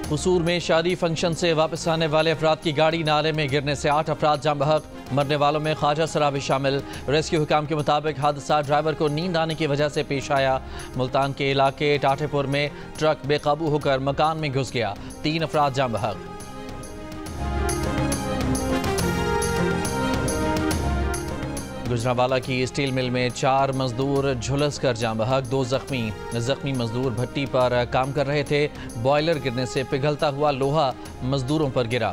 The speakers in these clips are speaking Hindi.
कसूर में शादी फंक्शन से वापस आने वाले अफराद की गाड़ी नाले में गिरने से 8 अफराद जान बहक। मरने वालों में ख्वाजा सरा भी शामिल। रेस्क्यू हुकाम के मुताबिक हादसा ड्राइवर को नींद आने की वजह से पेश आया। मुल्तान के इलाके टाटेपुर में ट्रक बेकाबू होकर मकान में घुस गया। 3 अफराद जान बहक। गुजरांवाला की स्टील मिल में 4 मजदूर झुलस कर जान बहक। 2 जख्मी मजदूर भट्टी पर काम कर रहे थे। बॉयलर गिरने से पिघलता हुआ लोहा मजदूरों पर गिरा।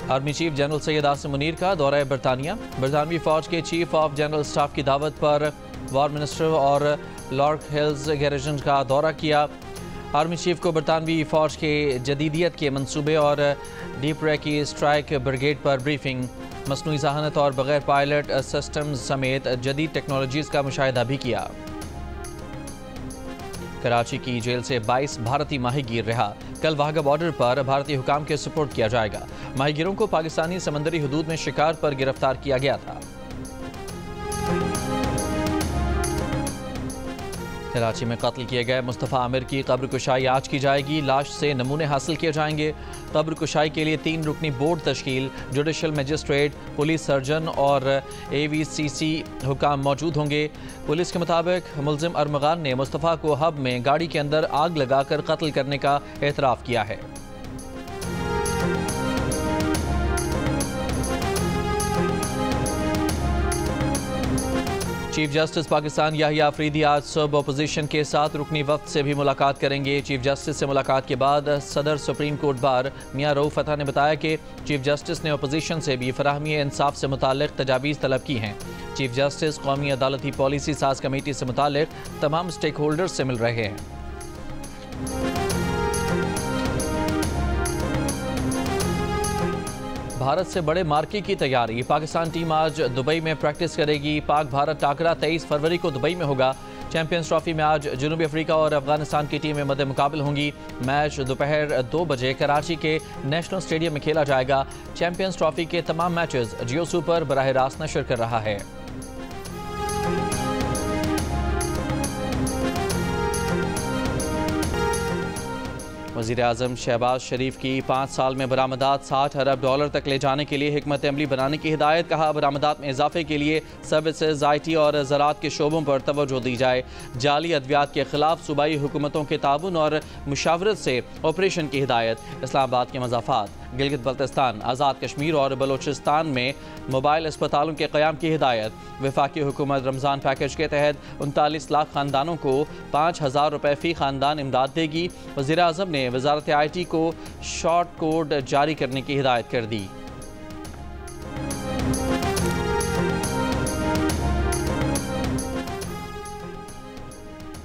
Army chief general Syed Asim Munir का दौरा बरतानिया। बरतानवी फौज के चीफ ऑफ जनरल स्टाफ की दावत पर वॉर मिनिस्टर और लॉर्ड हिल्स गैरिजन का दौरा किया। आर्मी चीफ को बरतानवी फौज के जदीदियत के मंसूबे और डीप रैकी स्ट्राइक ब्रिगेड पर ब्रीफिंग, मसनूई ज़हानत और बगैर पायलट सिस्टम्स समेत जदीद टेक्नोलॉजीज़ का मुशाहिदा भी किया। कराची की जेल से 22 भारतीय माहीगीर रिहा। कल वाघा बॉर्डर पर भारतीय हुकाम के सुपुर्द किया जाएगा। माहीगीरों को पाकिस्तानी समंदरी हदूद में शिकार पर गिरफ्तार किया गया था। कराची में कत्ल किए गए मुस्तफ़ा आमिर की कब्र कुशाई आज की जाएगी। लाश से नमूने हासिल किए जाएंगे। कब्र कुशाई के लिए 3 रुकनी बोर्ड तश्कील, जुडिशल मजिस्ट्रेट, पुलिस सर्जन और AVCC हुकाम मौजूद होंगे। पुलिस के मुताबिक मुलजिम अरमगान ने मुस्तफ़ा को हब में गाड़ी के अंदर आग लगाकर कत्ल करने का एतराफ़ किया है। चीफ जस्टिस पाकिस्तान याहिया अफरीदी आज सुबह अपोजिशन के साथ रुकनी वफ्द से भी मुलाकात करेंगे। चीफ जस्टिस से मुलाकात के बाद सदर सुप्रीम कोर्ट बार मियां रऊफ फतह ने बताया कि चीफ जस्टिस ने अपोजिशन से भी फराहमी इंसाफ से मुताल्लिक तजावीज़ तलब की हैं। चीफ जस्टिस कौमी अदालती पॉलिसी साज कमेटी से मुताल्लिक तमाम स्टेक होल्डर्स से मिल रहे हैं। भारत से बड़े मार्के की तैयारी। पाकिस्तान टीम आज दुबई में प्रैक्टिस करेगी। पाक भारत टाकरा 23 फरवरी को दुबई में होगा। चैंपियंस ट्रॉफी में आज जनूबी अफ्रीका और अफगानिस्तान की टीमें मद्दे मुकाबल होंगी। मैच दोपहर 2 बजे कराची के नेशनल स्टेडियम में खेला जाएगा। चैंपियंस ट्रॉफी के तमाम मैचेस जियो सुपर बराह रास्त नशर कर रहा है। वज़ीर आज़म शहबाज शरीफ की 5 साल में बरामदात $60 अरब तक ले जाने के लिए हिकमत अमली बनाने की हिदायत। कहा, बरामदात में इजाफे के लिए सर्विसेज, IT और ज़राअत के शोबों पर तवज्जो दी जाए। जाली अद्वियात के खिलाफ सूबाई हुकूमतों के ताउन और मुशावरत से ऑपरेशन की हिदायत। इस्लामाबाद के मज़ाफ़ात, गिलगित बल्तिस्तान, आज़ाद कश्मीर और बलोचिस्तान में मोबाइल अस्पतालों के क़याम की हिदायत। वफाकी हुकूमत रमज़ान पैकेज के तहत 39 लाख ख़ानदानों को ₹5000 फ़ी ख़ानदान इमदाद देगी। वज़ीर आज़म ने वज़ारत IT को शॉर्ट कोड जारी करने की हिदायत कर दी।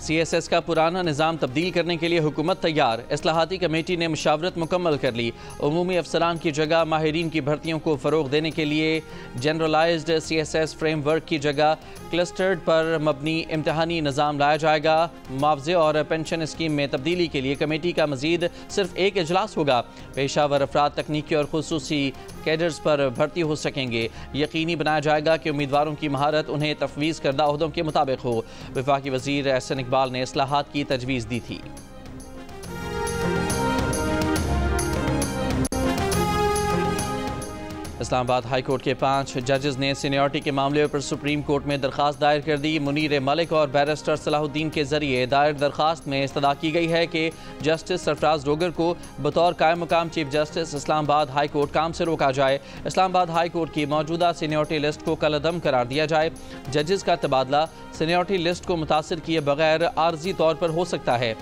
CSS का पुराना निज़ाम तब्दील करने के लिए हुकूमत तैयार। इस्लाहाती कमेटी ने मुशावरत मुकम्मल कर ली। उमूमी अफसरान की जगह माहिरीन की भर्तियों को फ़रोग़ देने के लिए जनरलाइज्ड CSS फ्रेमवर्क की जगह क्लस्टर्ड पर मबनी इम्तहानी निज़ाम लाया जाएगा। मुआवजे और पेंशन स्कीम में तब्दीली के लिए कमेटी का मज़ीद सिर्फ एक इजलास होगा। पेशावर अफराद तकनीकी और खुसूसी कैडर्स पर भर्ती हो सकेंगे। यकीनी बनाया जाएगा कि उम्मीदवारों की महारत उन्हें तफवीज़ करदा ओहदों के मुताबिक हो। वफाकी वज़ीर एहसन इकबाल ने इस्लाहात की तजवीज़ दी थी। इस्लामाबाद हाई कोर्ट के 5 जजेस ने सीनियरिटी के मामले पर सुप्रीम कोर्ट में दरख्वास्त दायर कर दी। मुनीर मलिक और बैरिस्टर सलाहुद्दीन के जरिए दायर दरख्वास्त में इस्तदा की गई है कि जस्टिस सरफराज डोगर को बतौर कायम मुकाम chief justice Islamabad high court काम से रोका जाए। इस्लामाबाद हाई कोर्ट की मौजूदा सीनियरिटी लिस्ट को कलअदम करार दिया जाए। जजेस का तबादला सीनियरिटी लिस्ट को मुतासिर किए बगैर आर्जी तौर पर हो सकता है।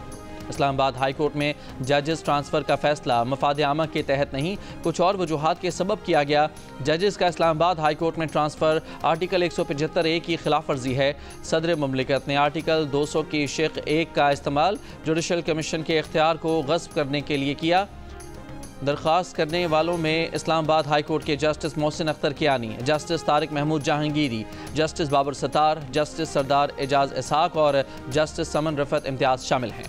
इस्लामाबाद हाई कोर्ट में जजेस ट्रांसफ़र का फैसला मफाद आमा के तहत नहीं, कुछ और वजूहात के सबब किया गया। जजेस का इस्लामाबाद हाई कोर्ट में ट्रांसफ़र आर्टिकल 175A की खिलाफ वर्जी है। सदर मुमलिकत ने आर्टिकल 200 की शेख 1 का इस्तेमाल जुडिशल कमीशन के इख्तियार को गस्ब करने के लिए किया। दरख्वास्त करने वालों में इस्लामाबाद हाई कोर्ट के justice Mohsin Akhtar Kiyani, justice Tariq Mahmood Jahangiri, justice Babar Sattar, justice Sardar Ejaz Ishaq और जस्टिस समन रफत इम्तियाज़ शामिल हैं।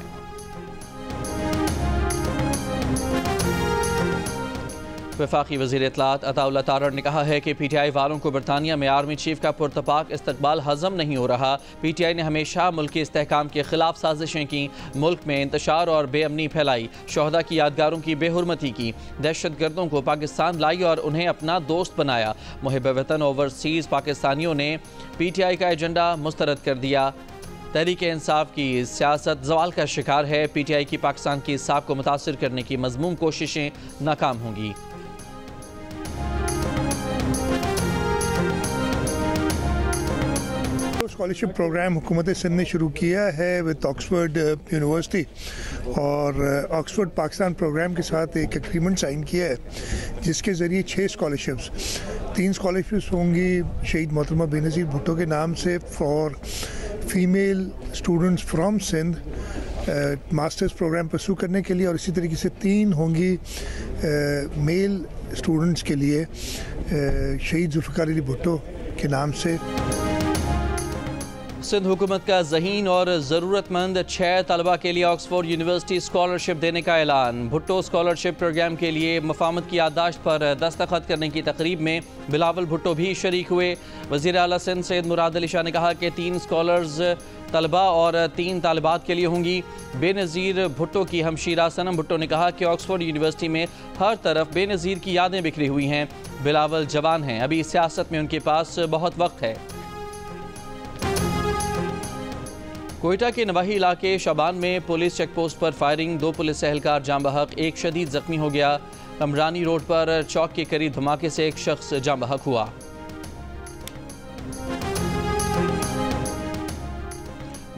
वफाकी वज़ीर इत्तलात अताउल्लाह तारड़ ने कहा है कि PTI वालों को बरतानिया में आर्मी चीफ का पुरतपाक इस्तकबाल हज़म नहीं हो रहा। PTI ने हमेशा मुल्क के इस्तेहकाम के खिलाफ साजिशें की, मुल्क में इंतशार और बेअमनी फैलाई, शोहदा की यादगारों की बेहुरमती की, दहशत गर्दों को पाकिस्तान लाई और उन्हें अपना दोस्त बनाया। मुहिब वतन ओवरसीज़ पाकिस्तानियों ने PTI का एजेंडा मुस्तरद कर दिया। तहरीक इंसाफ की सियासत जवाल का शिकार है। PTI की पाकिस्तान की साख को मुतासिर करने की मज़मूम कोशिशें नाकाम होंगी। स्कॉलरशिप प्रोग्राम हुकूमत सिंध ने शुरू किया है विद ऑक्सफोर्ड यूनिवर्सिटी और ऑक्सफोर्ड पाकिस्तान प्रोग्राम के साथ एक एग्रीमेंट साइन किया है जिसके ज़रिए 6 स्कॉलरशिप्स 3 स्कॉलरशिप्स होंगी शहीद मोहतरमा बेनज़ीर भुट्टो के नाम से for female students from Sindh masters program pursue करने के लिए, और इसी तरीके से 3 होंगी मेल स्टूडेंट्स के लिए शहीद जुल्फ़िकार अली भुट्टो के नाम से। सिंध हुकूमत का ज़हीन और ज़रूरतमंद 6 तलबा के लिए ऑक्सफोर्ड यूनिवर्सिटी स्कॉलरशिप देने का ऐलान। भुट्टो स्कॉलरशिप प्रोग्राम के लिए मफाहमत की याददाश्त पर दस्तखत करने की तकरीब में बिलावल भुट्टो भी शरीक हुए। वज़ीर आला सिंध सैयद मुराद अली शाह ने कहा कि 3 स्कॉलर्स तलबा और 3 तालिबात के लिए होंगी। बेनज़ीर भुट्टो की हमशीरा सनम भुट्टो ने कहा कि ऑक्सफोर्ड यूनिवर्सिटी में हर तरफ बेनज़ीर की यादें बिखरी हुई हैं। बिलावल जवान हैं, अभी सियासत में उनके पास बहुत वक्त है। कोयटा के नवाही इलाके शबान में पुलिस चेक पोस्ट पर फायरिंग, 2 पुलिस एहलकार जाँ बहक, 1 शदीद जख्मी हो गया। कमरानी रोड पर चौक के करीब धमाके से 1 शख्स जाँ बहक हुआ।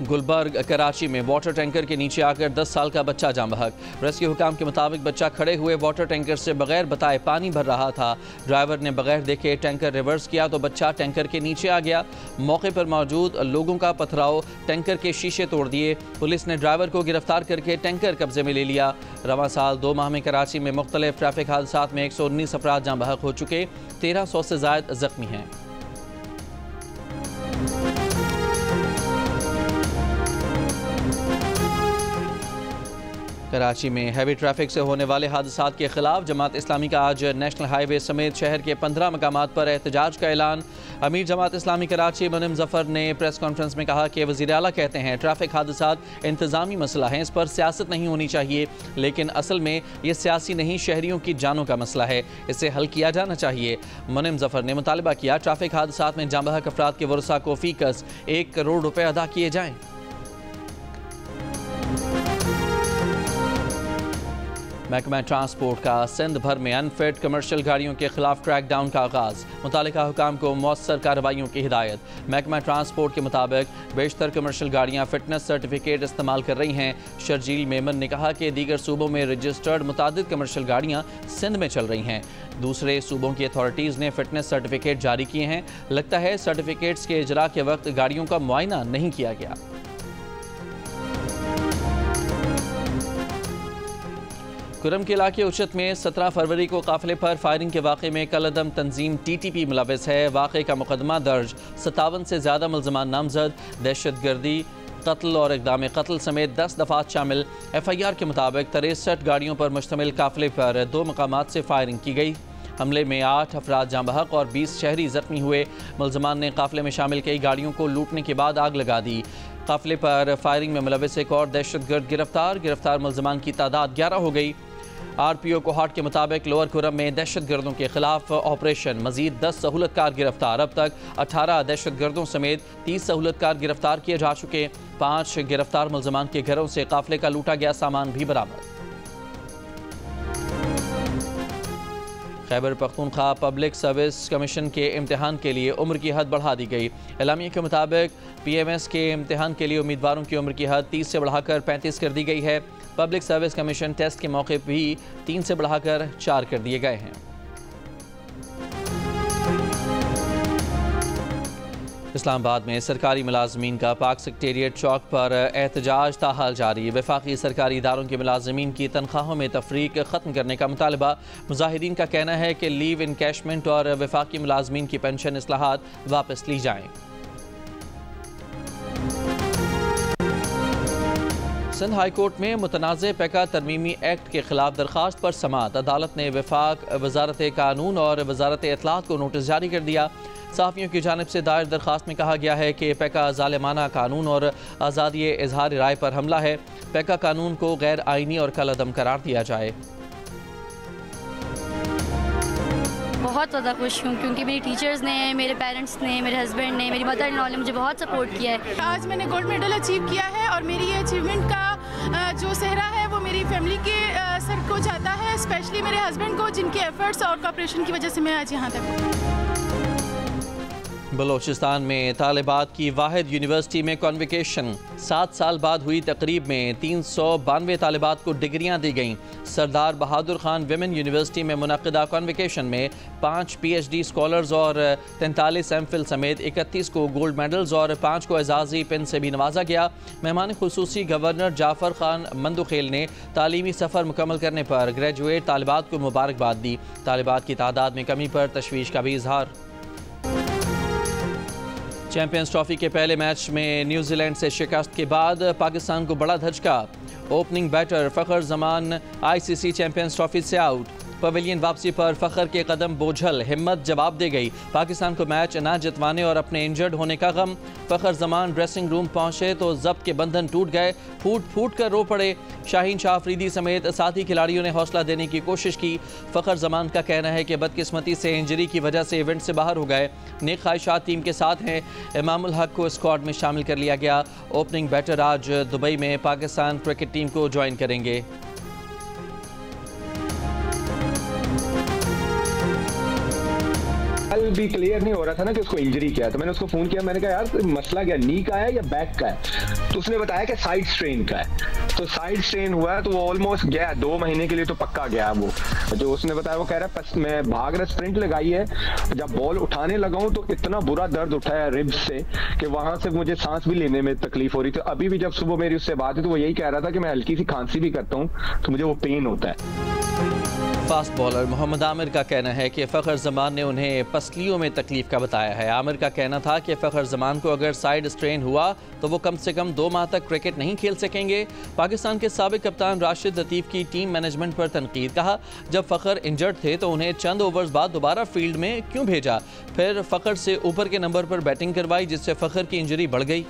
गुलबर्ग कराची में वाटर टैंकर के नीचे आकर 10 साल का बच्चा जाँ बहक। रेस्क्यू हुकाम के मुताबिक बच्चा खड़े हुए वाटर टैंकर से बगैर बताए पानी भर रहा था। ड्राइवर ने बगैर देखे टैंकर रिवर्स किया तो बच्चा टैंकर के नीचे आ गया। मौके पर मौजूद लोगों का पथराव टैंकर के शीशे तोड़ दिए। पुलिस ने ड्राइवर को गिरफ्तार करके टैंकर कब्जे में ले लिया। रवां साल 2 माह में कराची में मुख्तलिफ ट्रैफिक हादसात में 119 अफराद जाँ बहक हो चुके, 1300 से ज़ायद जख्मी हैं। कराची में हैवी ट्रैफिक से होने वाले हादसात के खिलाफ जमात इस्लामी का आज नेशनल हाईवे समेत शहर के 15 मकामात पर एहतजाज का ऐलान। अमीर जमात इस्लामी कराची मुनिम जफर ने प्रेस कॉन्फ्रेंस में कहा कि वज़ीर आला कहते हैं ट्रैफिक हादसात इंतज़ामी मसला है, इस पर सियासत नहीं होनी चाहिए, लेकिन असल में ये सियासी नहीं शहरियों की जानों का मसला है, इसे हल किया जाना चाहिए। मुनिम जफर ने मुतालबा किया ट्रैफिक हादसात में जाँ बहक अफराद के वरसा को फ़ीकस 1 करोड़ रुपये अदा किए जाएँ। महकमा ट्रांसपोर्ट का सिंध भर में अनफिट कमर्शियल गाड़ियों के खिलाफ क्रैकडाउन का आगाज़, मुतालिका हुकाम को मौसर कार्रवाइयों की हिदायत। महकमा ट्रांसपोर्ट के मुताबिक बेशतर कमर्शियल गाड़ियाँ फिटनेस सर्टिफिकेट इस्तेमाल कर रही हैं। शर्जील मेमन ने कहा कि दीगर सूबों में रजिस्टर्ड मुतादिद कमर्शियल गाड़ियाँ सिंध में चल रही हैं। दूसरे सूबों की अथॉरिटीज़ ने फिटनेस सर्टिफिकेट जारी किए हैं। लगता है सर्टिफिकेट्स के इजरा के वक्त गाड़ियों का मुआयना नहीं किया गया। कुरम के इलाके उचत में 17 फरवरी को काफिले पर फायरिंग के वाक़े में कलअदम तंजीम TTP मुलविस है। वाक़े का मुकदमा दर्ज, 57 से ज़्यादा मुल्ज़मान नामजद, दहशत गर्दी, कत्ल और इक़दाम कत्ल समेत 10 दफ़ात शामिल। FIR के मुताबिक 63 गाड़ियों पर मुश्तमिल काफिले पर 2 मकामात से फायरिंग की गई। हमले में 8 अफराद जाँ बहक और 20 शहरी ज़ख्मी हुए। मुल्ज़मान ने काफिले में शामिल कई गाड़ियों को लूटने के बाद आग लगा दी। काफिले पर फायरिंग में मुलविस एक और दहशत गर्द गिरफ्तार मुल्ज़मान की तादाद 11 हो गई। RPO कोहाट के मुताबिक लोअर कुरम में दहशत गर्दों के खिलाफ ऑपरेशन, मजीद 10 सहूलतकार गिरफ्तार। अब तक 18 दहशत गर्दों समेत 30 सहूलतकार गिरफ्तार किए जा चुके। 5 गिरफ्तार मुल्ज़मान के घरों से काफिले का लूटा गया सामान भी बरामद। Khyber Pakhtunkhwa public service commission के इम्तिहान के लिए उम्र की हद बढ़ा दी गई। एलामिया के मुताबिक PMS के इम्तिहान के लिए उम्मीदवारों की उम्र की हद 30 से बढ़ाकर 35 कर दी गई है। पब्लिक सर्विस कमीशन टेस्ट के मौके भी 3 से बढ़ाकर 4 कर दिए गए हैं। इस्लामाबाद में सरकारी मुलाजमीन का पाक सेक्रेटेरिएट चौक पर एहतजाज ताहाल जारी। वफाकी सरकारी इदारों के मुलाजमीन की तनख्वाहों में तफरीक ख़त्म करने का मुतालबा। मुजाहिरीन का कहना है कि लीव इनकैशमेंट और वफाकी मुलाजमीन की पेंशन इस्लाहात वापस ली जाएँ। सिंध हाई कोर्ट में मुतनाज़ पैका तरमीमी एक्ट के खिलाफ दरख्वास्त पर समाअत। अदालत ने वफाक, वजारत कानून और वजारत इत्तलात को नोटिस जारी कर दिया। सहाफ़ियों की जानिब से दायर दरख्वास्त में कहा गया है कि पैका ज़ालिमाना कानून और आज़ादी इजहार राय पर हमला है। पैका कानून को गैर आइनी और कलअदम करार दिया जाए। बहुत ज़्यादा खुश हूँ क्योंकि मेरी टीचर्स ने, मेरे पेरेंट्स ने, मेरे हस्बैंड ने, मेरी मदर इन लॉ ने मुझे बहुत सपोर्ट किया है। आज मैंने गोल्ड मेडल अचीव किया है और मेरी ये अचीवमेंट का जो सेहरा है वो मेरी फैमिली के सर को जाता है, स्पेशली मेरे हस्बैंड को, जिनके एफर्ट्स और कोऑपरेशन की वजह से मैं आज यहाँ तक हूँ। बलोचिस्तान में तालिबात की वाहिद यूनिवर्सिटी में कॉन्वोकेशन। 7 साल बाद हुई तकरीब में 392 तालिबात को डिग्रियां दी गईं। सरदार बहादुर खान विमेन यूनिवर्सिटी में मुनक़िदा कॉन्वोकेशन में 5 PhD स्कॉलर्स और 43 एमफिल समेत 31 को गोल्ड मेडल्स और 5 को एजाज़ी पिन से भी नवाजा गया। मेहमान खुसूसी गवर्नर जाफ़र खान मंदुखेल ने तालीमी सफ़र मुकम्मल करने पर ग्रेजुएट तालिबात को मुबारकबाद दी। तालिबात की तादाद में कमी पर तशवीश का भी इजहार। चैंपियंस ट्रॉफी के पहले मैच में न्यूजीलैंड से शिकस्त के बाद पाकिस्तान को बड़ा धचका। Opening batter Fakhar Zaman ICC champions trophy से आउट। पवेलियन वापसी पर फ़खर के कदम बोझल, हिम्मत जवाब दे गई। पाकिस्तान को मैच ना जितवाने और अपने इंजर्ड होने का गम। फ़खर जमान ड्रेसिंग रूम पहुंचे तो ज़ब्त के बंधन टूट गए, फूट फूट कर रो पड़े। शाहीन शाह अफरीदी समेत साथी खिलाड़ियों ने हौसला देने की कोशिश की। फ़खर जमान का कहना है कि बदकिस्मती से इंजरी की वजह से इवेंट से बाहर हो गए। नेक ख्वाहिशात टीम के साथ हैं। इमामुल हक को स्क्वाड में शामिल कर लिया गया। ओपनिंग बैटर आज दुबई में पाकिस्तान क्रिकेट टीम को ज्वाइन करेंगे। कल भी क्लियर नहीं हो रहा था ना कि उसको इंजरी क्या है, तो मैंने उसको फोन किया। मैंने कहा यार मसला क्या, नी का है या बैक का है? तो उसने बताया कि साइड स्ट्रेन का है। तो साइड स्ट्रेन हुआ है तो वो ऑलमोस्ट गया 2 महीने के लिए तो पक्का गया वो। जो उसने बताया वो कह रहा है मैं भाग रहा, स्प्रिंट लगाई है, जब बॉल उठाने लगा हूं तो इतना बुरा दर्द उठा है रिब्स से कि वहां से मुझे सांस भी लेने में तकलीफ हो रही थी। तो अभी भी जब सुबह मेरी उससे बात हुई तो वो यही कह रहा था कि मैं हल्की सी खांसी भी करता हूँ तो मुझे वो पेन होता है। फास्ट बॉलर मोहम्मद आमिर का कहना है कि फ़खर जमान ने उन्हें पसलियों में तकलीफ का बताया है। आमिर का कहना था कि फ़खर जमान को अगर साइड स्ट्रेन हुआ तो वो कम से कम 2 माह तक क्रिकेट नहीं खेल सकेंगे। पाकिस्तान के साबिक कप्तान राशिद लतीफ़ की टीम मैनेजमेंट पर तनकीद। कहा जब फ़खर इंजर्ड थे तो उन्हें चंद ओवर्स बाद दोबारा फील्ड में क्यों भेजा, फिर फ़खर से ऊपर के नंबर पर बैटिंग करवाई जिससे फ़खर की इंजरी बढ़ गई।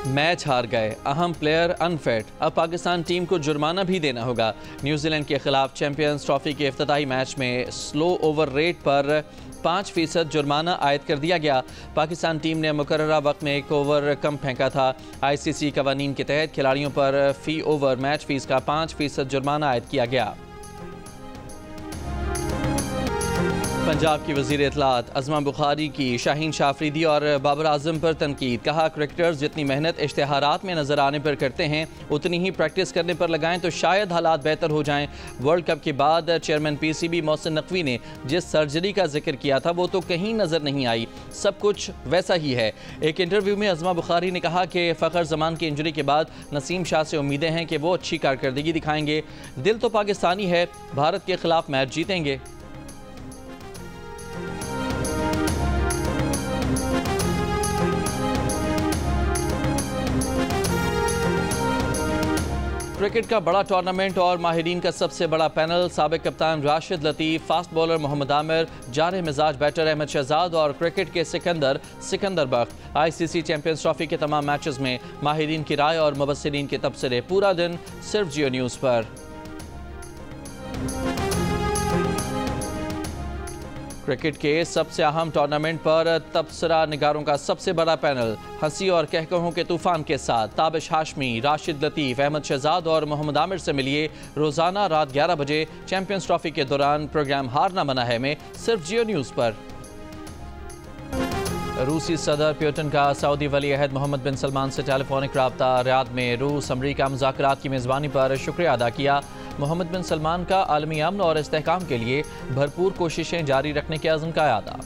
मैच हार गए, अहम प्लेयर अनफिट, अब पाकिस्तान टीम को जुर्माना भी देना होगा। न्यूजीलैंड के खिलाफ चैंपियंस ट्रॉफी के इफ्तिताही मैच में स्लो ओवर रेट पर 5% जुर्माना आयद कर दिया गया। पाकिस्तान टीम ने मुकर्ररा वक्त में 1 ओवर कम फेंका था। ICC कवानीन के तहत खिलाड़ियों पर फी ओवर मैच फीस का 5% जुर्माना आयद किया गया। पंजाब की वज़ीर इत्तलात अज़मा बुखारी की शाहीन शाह अफरीदी और बाबर आजम पर तनकीद। कहा क्रिकेटर्स जितनी मेहनत इश्तिहारात में नज़र आने पर करते हैं उतनी ही प्रैक्टिस करने पर लगाएं तो शायद हालात बेहतर हो जाएं। वर्ल्ड कप के बाद चेयरमैन PCB मोहसिन नकवी ने जिस सर्जरी का जिक्र किया था वो तो कहीं नज़र नहीं आई, सब कुछ वैसा ही है। एक इंटरव्यू में अज़मा बुखारी ने कहा कि फ़खर जमान की इंजरी के बाद नसीम शाह से उम्मीदें हैं कि वो अच्छी कारकर्दगी दिखाएंगे। दिल तो पाकिस्तानी है, भारत के खिलाफ मैच जीतेंगे। क्रिकेट का बड़ा टूर्नामेंट और माहिरीन का सबसे बड़ा पैनल। साबिक कप्तान राशिद लतीफ़, फास्ट बॉलर मोहम्मद आमिर, जारे मिजाज बैटर अहमद शहजाद और क्रिकेट के सिकंदर बख्त। ICC चैंपियंस ट्रॉफी के तमाम मैचेस में माहिरीन की राय और मुबस्सिरीन के तबसरे पूरा दिन सिर्फ जियो न्यूज़ पर। क्रिकेट के सबसे अहम टूर्नामेंट पर तबसरा निगारों का सबसे बड़ा पैनल हंसी और कहकहों के तूफान के साथ ताबिश हाशमी, राशिद लतीफ़, अहमद शहजाद और मोहम्मद आमिर से मिलिए रोज़ाना रात 11 बजे चैंपियंस ट्रॉफी के दौरान प्रोग्राम हार ना मना है में सिर्फ जियो न्यूज़ पर। रूसी सदर पुतिन का सऊदी वली अहद मोहम्मद बिन सलमान से टेलीफोनिक रब्ता। रियाद में रूस अमरीका मुज़ाकरात की मेज़बानी पर शुक्रिया अदा किया। मोहम्मद बिन सलमान का आलमी अमन और इस्तेहकाम के लिए भरपूर कोशिशें जारी रखने के अज़्म का इरादा।